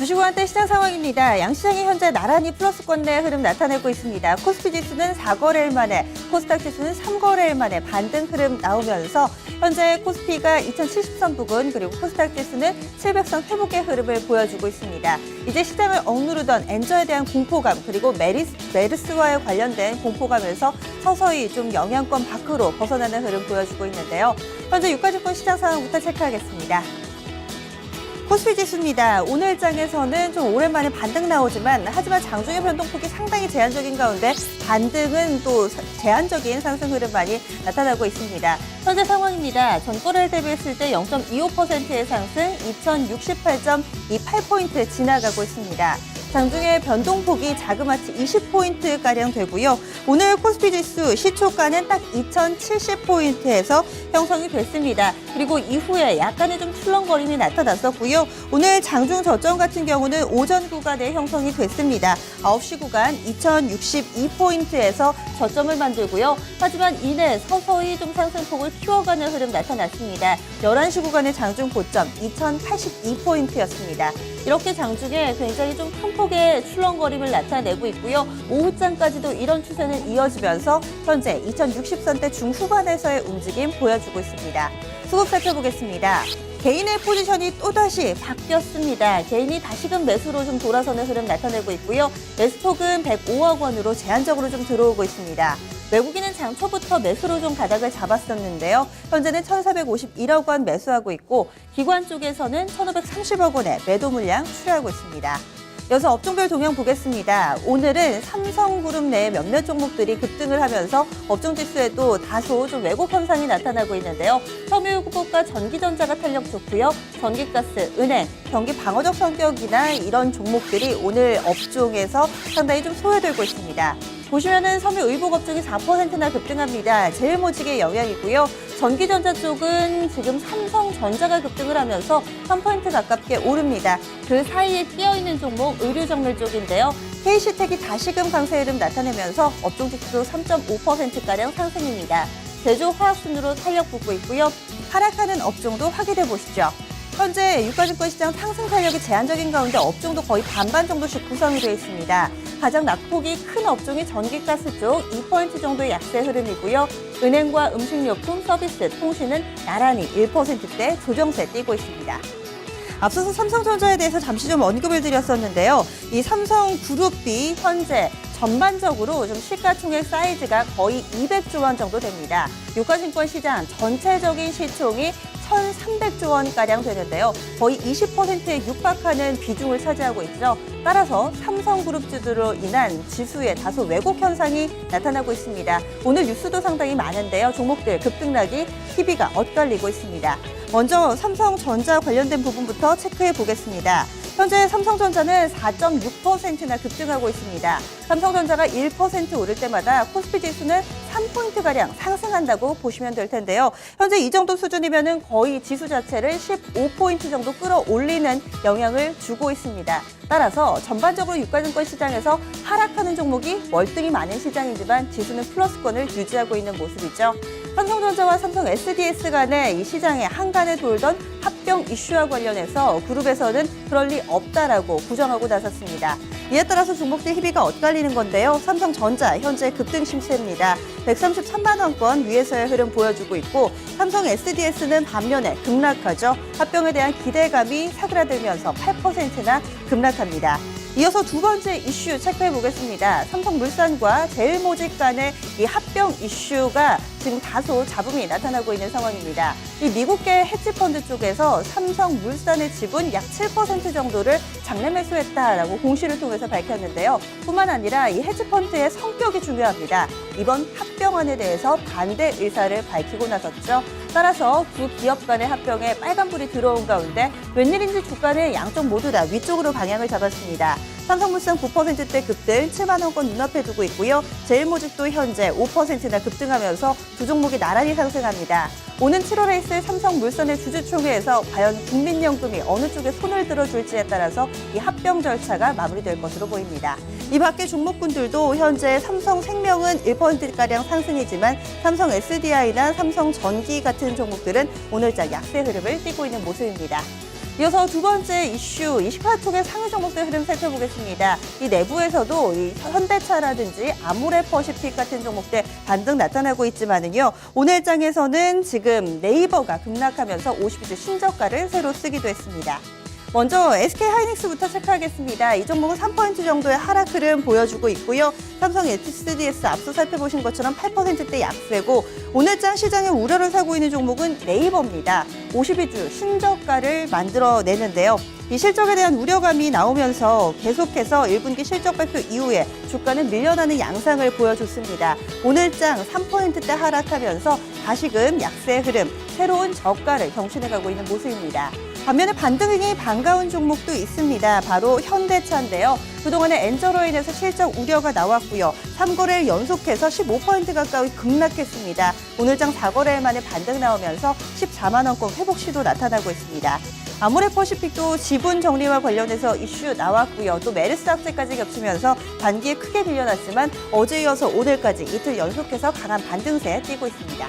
주식환대 시장 상황입니다. 양시장이 현재 나란히 플러스권 내 흐름 나타내고 있습니다. 코스피 지수는 4거래일 만에, 코스닥 지수는 3거래일 만에 반등 흐름 나오면서 현재 코스피가 2070선 부근 그리고 코스닥 지수는 700선 회복의 흐름을 보여주고 있습니다. 이제 시장을 억누르던 엔저에 대한 공포감 그리고 메르스와에 관련된 공포감에서 서서히 좀 영향권 밖으로 벗어나는 흐름 보여주고 있는데요. 현재 유가증권 시장 상황부터 체크하겠습니다. 코스피 지수입니다. 오늘 장에서는 좀 오랜만에 반등 나오지만 하지만 장중의 변동폭이 상당히 제한적인 가운데 반등은 또 제한적인 상승 흐름만이 나타나고 있습니다. 현재 상황입니다. 전거래일 대비했을 때 0.25%의 상승 2068.28포인트 지나가고 있습니다. 장중의 변동폭이 자그마치 20포인트가량 되고요. 오늘 코스피 지수 시초가는 딱 2070포인트에서 형성이 됐습니다. 그리고 이후에 약간의 좀 출렁거림이 나타났었고요. 오늘 장중 저점 같은 경우는 오전 구간에 형성이 됐습니다. 9시 구간 2062포인트에서 저점을 만들고요. 하지만 이내 서서히 좀 상승폭을 키워가는 흐름 나타났습니다. 11시 구간의 장중 고점 2082포인트였습니다. 이렇게 장중에 굉장히 좀 큰 폭의 출렁거림을 나타내고 있고요. 오후장까지도 이런 추세는 이어지면서 현재 2060선대 중후반에서의 움직임 보여주고 있습니다. 수급 살펴보겠습니다. 개인의 포지션이 또다시 바뀌었습니다. 개인이 다시금 매수로 좀 돌아서는 흐름 나타내고 있고요. 매수폭은 105억 원으로 제한적으로 좀 들어오고 있습니다. 외국인은 장 초부터 매수로 좀 가닥을 잡았었는데요. 현재는 1,451억 원 매수하고 있고 기관 쪽에서는 1,530억 원의 매도 물량 출하하고 있습니다. 이어서 업종별 동향 보겠습니다. 오늘은 삼성그룹 내 몇몇 종목들이 급등을 하면서 업종지수에도 다소 좀 왜곡 현상이 나타나고 있는데요. 섬유유급과 전기전자가 탄력 좋고요. 전기가스, 은행, 경기 방어적 성격이나 이런 종목들이 오늘 업종에서 상당히 좀 소외되고 있습니다. 보시면은 섬유의복 업종이 4%나 급등합니다. 제일모직의 영향이고요. 전기전자 쪽은 지금 삼성전자가 급등을 하면서 3포인트 가깝게 오릅니다. 그 사이에 끼어있는 종목 의류정밀 쪽인데요. KC텍이 다시금 강세 흐름 나타내면서 업종 지수도 3.5%가량 상승입니다. 제조화학순으로 탄력 붙고 있고요. 하락하는 업종도 확인해 보시죠. 현재 유가증권 시장 상승 탄력이 제한적인 가운데 업종도 거의 반반 정도씩 구성이 되어 있습니다. 가장 낙폭이 큰 업종이 전기가스 쪽 2포인트 정도의 약세 흐름이고요. 은행과 음식료품, 서비스, 통신은 나란히 1%대 조정세 띄고 있습니다. 앞서서 삼성전자에 대해서 잠시 좀 언급을 드렸었는데요. 이 삼성그룹이 현재 전반적으로 좀 시가총액 사이즈가 거의 200조 원 정도 됩니다. 유가증권 시장 전체적인 시총이 1,300조 원가량 되는데요. 거의 20%에 육박하는 비중을 차지하고 있죠. 따라서 삼성그룹주들로 인한 지수에 다소 왜곡 현상이 나타나고 있습니다. 오늘 뉴스도 상당히 많은데요. 종목들 급등락이 희비가 엇갈리고 있습니다. 먼저 삼성전자 관련된 부분부터 체크해 보겠습니다. 현재 삼성전자는 4.6%나 급등하고 있습니다. 삼성전자가 1% 오를 때마다 코스피 지수는 3포인트가량 상승한다고 보시면 될 텐데요. 현재 이 정도 수준이면 거의 지수 자체를 15포인트 정도 끌어올리는 영향을 주고 있습니다. 따라서 전반적으로 유가증권 시장에서 하락하는 종목이 월등히 많은 시장이지만 지수는 플러스권을 유지하고 있는 모습이죠. 삼성전자와 삼성 SDS 간의 이 시장에 한간에 돌던 합병 이슈와 관련해서 그룹에서는 그럴 리 없다라고 부정하고 나섰습니다. 이에 따라서 종목들 희비가 엇갈리는 건데요. 삼성전자 현재 급등 심세입니다. 133만 원권 위에서의 흐름 보여주고 있고 삼성 SDS는 반면에 급락하죠. 합병에 대한 기대감이 사그라들면서 8%나 급락합니다. 이어서 두 번째 이슈 체크해 보겠습니다. 삼성물산과 제일모직 간의 이 합병 이슈가 지금 다소 잡음이 나타나고 있는 상황입니다. 이 미국계 헤지펀드 쪽에서 삼성물산의 지분 약 7% 정도를 장내 매수했다라고 공시를 통해서 밝혔는데요. 뿐만 아니라 이 헤지펀드의 성격이 중요합니다. 이번 합병안에 대해서 반대 의사를 밝히고 나섰죠. 따라서 두 기업 간의 합병에 빨간불이 들어온 가운데 웬일인지 주가는 양쪽 모두 다 위쪽으로 방향을 잡았습니다. 삼성물산 9%대 급등 7만 원권 눈앞에 두고 있고요. 제일모직도 현재 5%나 급등하면서 두 종목이 나란히 상승합니다. 오는 7월에 있을 삼성물산의 주주총회에서 과연 국민연금이 어느 쪽에 손을 들어줄지에 따라서 이 합병 절차가 마무리될 것으로 보입니다. 이 밖에 종목군들도 현재 삼성생명은 1%가량 상승이지만 삼성 SDI나 삼성전기 같은 종목들은 오늘자 약세 흐름을 띠고 있는 모습입니다. 이어서 두 번째 이슈, 이 시가총액 상위 종목들 흐름 살펴보겠습니다. 이 내부에서도 이 현대차라든지 아모레퍼시픽 같은 종목들 반등 나타나고 있지만은요. 오늘 장에서는 지금 네이버가 급락하면서 52주 신저가를 새로 쓰기도 했습니다. 먼저 SK하이닉스부터 체크하겠습니다. 이 종목은 3% 정도의 하락 흐름 보여주고 있고요. 삼성 HCDS 앞서 살펴보신 것처럼 8%대 약세고 오늘장 시장의 우려를 사고 있는 종목은 네이버입니다. 52주 신저가를 만들어내는데요. 이 실적에 대한 우려감이 나오면서 계속해서 1분기 실적 발표 이후에 주가는 밀려나는 양상을 보여줬습니다. 오늘장 3%대 하락하면서 다시금 약세 흐름, 새로운 저가를 경신해가고 있는 모습입니다. 반면에 반등이 반가운 종목도 있습니다. 바로 현대차인데요. 그동안에 엔저로 인해서 실적 우려가 나왔고요. 3거래일 연속해서 15% 가까이 급락했습니다. 오늘장 4거래일 만에 반등 나오면서 14만 원권 회복 시도 나타나고 있습니다. 아모레퍼시픽도 지분 정리와 관련해서 이슈 나왔고요. 또 메르스 악재까지 겹치면서 단기에 크게 밀려났지만 어제 이어서 오늘까지 이틀 연속해서 강한 반등세 띄고 있습니다.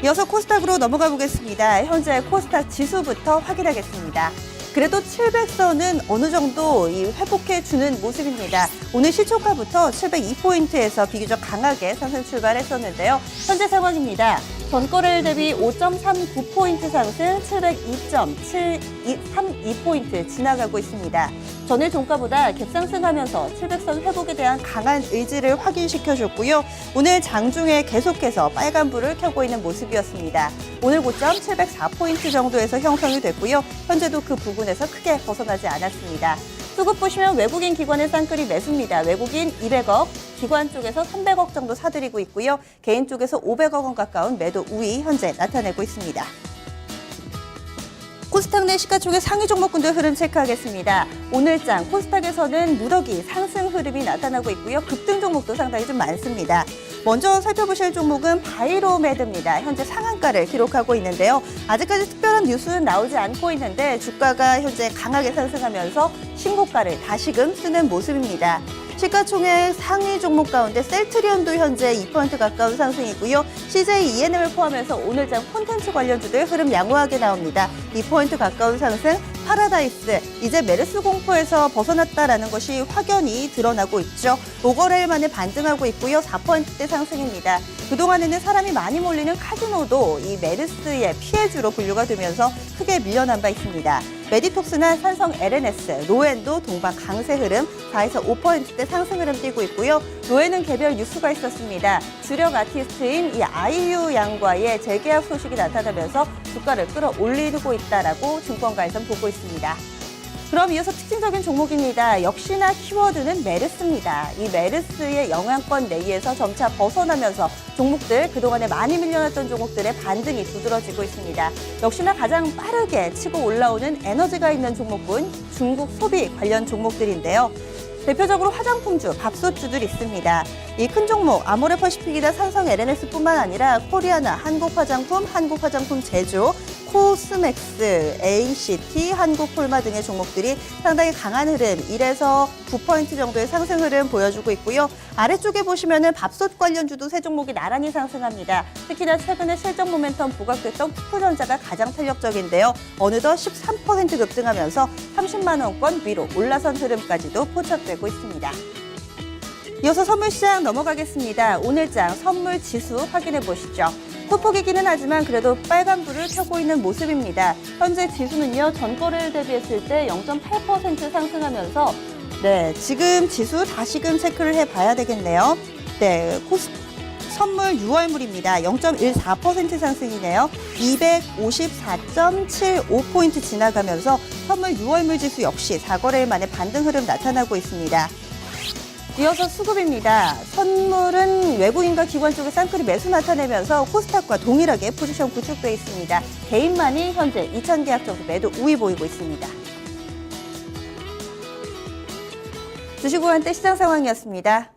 이어서 코스닥으로 넘어가 보겠습니다. 현재 코스닥 지수부터 확인하겠습니다. 그래도 700선은 어느 정도 회복해주는 모습입니다. 오늘 시초가부터 702포인트에서 비교적 강하게 상승 출발했었는데요. 현재 상황입니다. 전거래일 대비 5.39포인트 상승 702.732포인트 지나가고 있습니다. 전일 종가보다 갭상승하면서 700선 회복에 대한 강한 의지를 확인시켜줬고요. 오늘 장중에 계속해서 빨간불을 켜고 있는 모습이었습니다. 오늘 고점 704포인트 정도에서 형성이 됐고요. 현재도 그 부분에서 크게 벗어나지 않았습니다. 수급 보시면 외국인 기관의 쌍끌이 매수입니다. 외국인 200억, 기관 쪽에서 300억 정도 사들이고 있고요. 개인 쪽에서 500억 원 가까운 매도 우위 현재 나타내고 있습니다. 코스닥 내 시가총액 상위 종목군들 흐름 체크하겠습니다. 오늘장 코스닥에서는 무더기 상승 흐름이 나타나고 있고요. 급등 종목도 상당히 좀 많습니다. 먼저 살펴보실 종목은 바이로메드입니다. 현재 상한가를 기록하고 있는데요. 아직까지 특별한 뉴스는 나오지 않고 있는데 주가가 현재 강하게 상승하면서 신고가를 다시금 쓰는 모습입니다. 시가총액 상위 종목 가운데 셀트리온도 현재 2% 가까운 상승이고요. CJ ENM을 포함해서 오늘장 콘텐츠 관련주들 흐름 양호하게 나옵니다. 2% 가까운 상승, 파라다이스, 이제 메르스 공포에서 벗어났다라는 것이 확연히 드러나고 있죠. 5거래일 만에 반등하고 있고요. 4%대 상승입니다. 그동안에는 사람이 많이 몰리는 카지노도 이 메르스의 피해주로 분류가 되면서 크게 밀려난 바 있습니다. 메디톡스나 산성 LNS, 로엔도 동반 강세 흐름 4에서 5%대 상승 흐름 띄고 있고요. 로엔은 개별 뉴스가 있었습니다. 주력 아티스트인 이 아이유 양과의 재계약 소식이 나타나면서 주가를 끌어올리고 있다라고 증권가에서는 보고 있습니다. 그럼 이어서 특징적인 종목입니다. 역시나 키워드는 메르스입니다. 이 메르스의 영향권 내에서 점차 벗어나면서 종목들, 그동안에 많이 밀려났던 종목들의 반등이 두드러지고 있습니다. 역시나 가장 빠르게 치고 올라오는 에너지가 있는 종목군 중국 소비 관련 종목들인데요. 대표적으로 화장품주, 밥솥주들 있습니다. 이 큰 종목 아모레퍼시픽이나 삼성 LNS뿐만 아니라 코리아나, 한국화장품 제조, 코스맥스, ACT, 한국폴마 등의 종목들이 상당히 강한 흐름, 1에서 9% 정도의 상승 흐름 보여주고 있고요. 아래쪽에 보시면은 밥솥 관련주도 세 종목이 나란히 상승합니다. 특히나 최근에 실적 모멘텀 부각됐던 푸푸전자가 가장 탄력적인데요. 어느덧 13% 급등하면서 30만 원권 위로 올라선 흐름까지도 포착되고 있습니다. 이어서 선물시장 넘어가겠습니다. 오늘장 선물 지수 확인해 보시죠. 소폭이기는 하지만 그래도 빨간불을 켜고 있는 모습입니다. 현재 지수는요, 전거래일 대비했을 때 0.8% 상승하면서 지금 지수 다시금 체크를 해봐야 되겠네요. 선물 6월물입니다. 0.14% 상승이네요. 254.75포인트 지나가면서 선물 6월물 지수 역시 4거래일 만에 반등 흐름 나타나고 있습니다. 이어서 수급입니다. 선물은 외국인과 기관 쪽에 쌍끌이 매수 나타내면서 코스닥과 동일하게 포지션 구축되어 있습니다. 개인만이 현재 2,000계약 정도 매도 우위 보이고 있습니다. 주식구간대 시장 상황이었습니다.